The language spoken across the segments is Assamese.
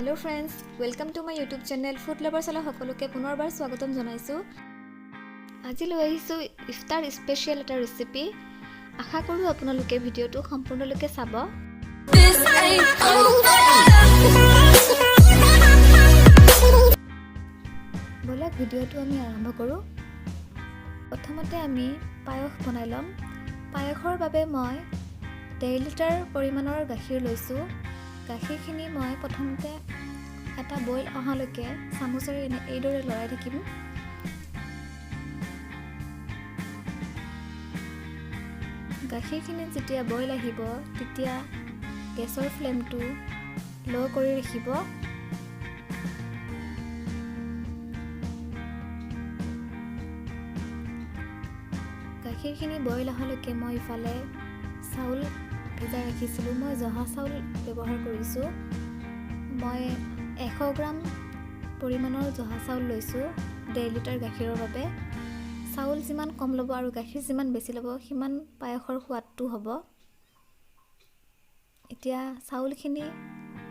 Hello friends, welcome to my YouTube channel Food Lovers ala সকলোকে পুনৰবাৰ স্বাগতম জনাইছো। আজি লৈ আহিছো ইফতাৰ স্পেশাল এটা ৰেচিপি। আশা কৰো আপোনালোকে ভিডিওটো সম্পূৰ্ণলৈকে চাব। বলা ভিডিওটো আমি আৰম্ভ কৰো। প্ৰথমতে আমি পায়স বনাই লম। পায়সৰ বাবে মই 1.5 লিটাৰ পৰিমাণৰ গাখীৰ লৈছো। গাখীৰখিনি মই প্ৰথমতে এটা বইল অহালৈকে চামুচেৰে এইদৰে লৰাই থাকিম। গাখীৰখিনি যেতিয়া বইল আহিব তেতিয়া গেছৰ ফ্লেমটো লো কৰি ৰাখিব। গাখীৰখিনি বইল অহালৈকে মই ইফালে চাউল ভিজাই ৰাখিছিলো। মই জহা চাউল ব্যৱহাৰ কৰিছো। মই 100 গ্ৰাম পৰিমাণৰ জহা চাউল লৈছো 1.5 লিটাৰ গাখীৰৰ বাবে। চাউল যিমান কম ল'ব আৰু গাখীৰ যিমান বেছি ল'ব সিমান পায়সৰ সোৱাদটো হ'ব। এতিয়া চাউলখিনি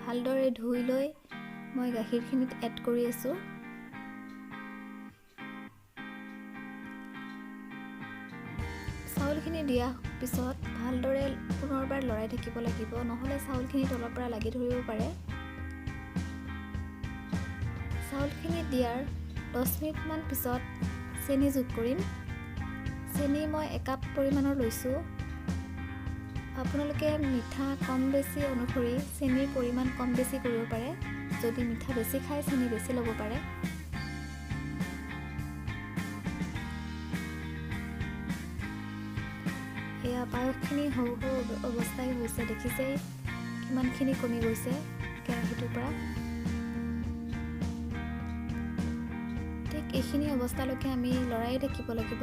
ভালদৰে ধুই লৈ মই গাখীৰখিনিত এড কৰি আছো। চাউলখিনি দিয়া পিছত ভালদৰে পুনৰবাৰ লৰাই থাকিব লাগিব, নহলে চাউলখিনি তলৰ পৰা লাগি ধৰিব পাৰে। চাউলখিনি দিয়াৰ 10 মিনিট মান পিছত চেনি যোগ কৰিম। চেনি মই 1 কাপ পৰিমাণৰ লৈছো। আপোনালোকে মিঠা কম বেছি অনুসৰি চেনিৰ পৰিমাণ কম বেছি কৰিব পাৰে। যদি মিঠা বেছি খায় চেনি বেছি ল'ব পাৰে। এয়া পায়সখিনি হৌ অৱস্থাই হৈছে, দেখিছে কিমানখিনি কমি গৈছে কেৰাহীটোৰ পৰা। ঠিক এইখিনি অৱস্থালৈকে আমি লৰাই থাকিব লাগিব।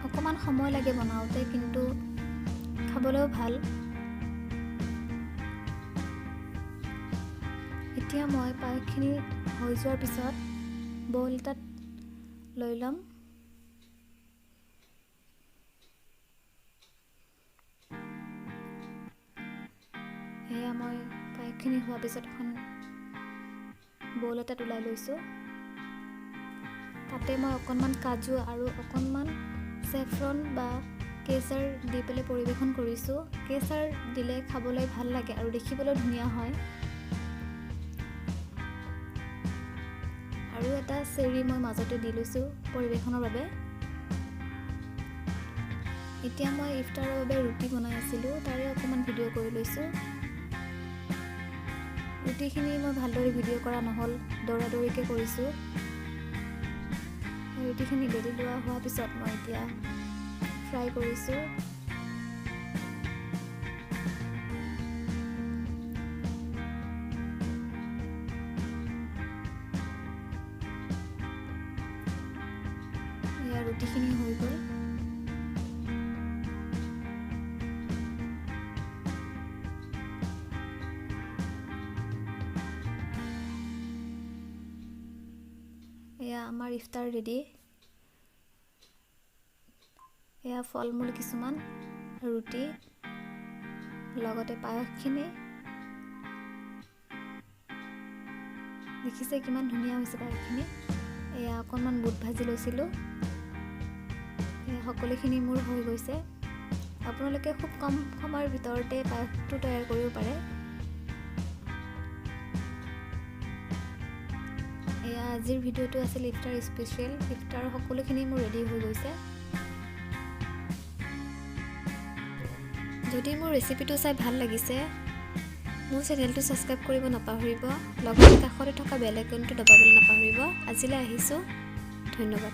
অকণমান সময় লাগে বনাওঁতে, কিন্তু খাবলৈও ভাল। এতিয়া মই পায়সখিনি হৈ যোৱাৰ পিছত বল এটাত লৈ ল'ম। এয়া মই পায়সখিনি হোৱাৰ পিছত এখন বল এটাত ওলাই লৈছোঁ। তাতে মই অকণমান কাজু আৰু অকণমান চেফ্ৰন বা কেশৰ দি পেলাই পৰিৱেশন কৰিছোঁ। কেশৰ দিলে খাবলৈ ভাল লাগে আৰু দেখিবলৈ ধুনীয়া হয়। আৰু এটা চেৰি মই মাজতে দি লৈছোঁ পৰিৱেশনৰ বাবে। এতিয়া মই ইফতাৰৰ বাবে ৰুটি বনাই আছিলোঁ, তাৰে অকণমান ভিডিঅ' কৰি লৈছোঁ। ৰুটিখিনি মই ভালদৰে ভিডিঅ' কৰা নহ'ল, দৌৰাদৌৰিকৈ কৰিছোঁ। ৰুটিখিনি বেলি লোৱা হোৱাৰ পিছত মই এতিয়া ফ্ৰাই কৰিছোঁ। এয়া ৰুটিখিনি হৈ গ'ল। এয়া আমাৰ ইফতাৰ ৰেডি। এয়া ফল মূল কিছুমান, ৰুটি লগতে পায়সখিনি। দেখিছে কিমান ধুনীয়া হৈছে পায়সখিনি। এয়া অকণমান বুট ভাজি লৈছিলোঁ। এয়া সকলোখিনি মোৰ হৈ গৈছে। আপোনালোকে খুব কম সময়ৰ ভিতৰতে পায়সটো তৈয়াৰ কৰিব পাৰে। এয়া আজিৰ ভিডিঅ'টো আছিল ইফতাৰ স্পেচিয়েল। ইফতাৰ সকলোখিনি মোৰ ৰেডি হৈ গৈছে। যদি মোৰ ৰেচিপিটো চাই ভাল লাগিছে, মোৰ চেনেলটো ছাবস্ক্ৰাইব কৰিব নাপাহৰিব। লগতে কাষতে থকা বেল আইকনটো দবাবলৈ নাপাহৰিব। আজিলৈ আহিছোঁ, ধন্যবাদ।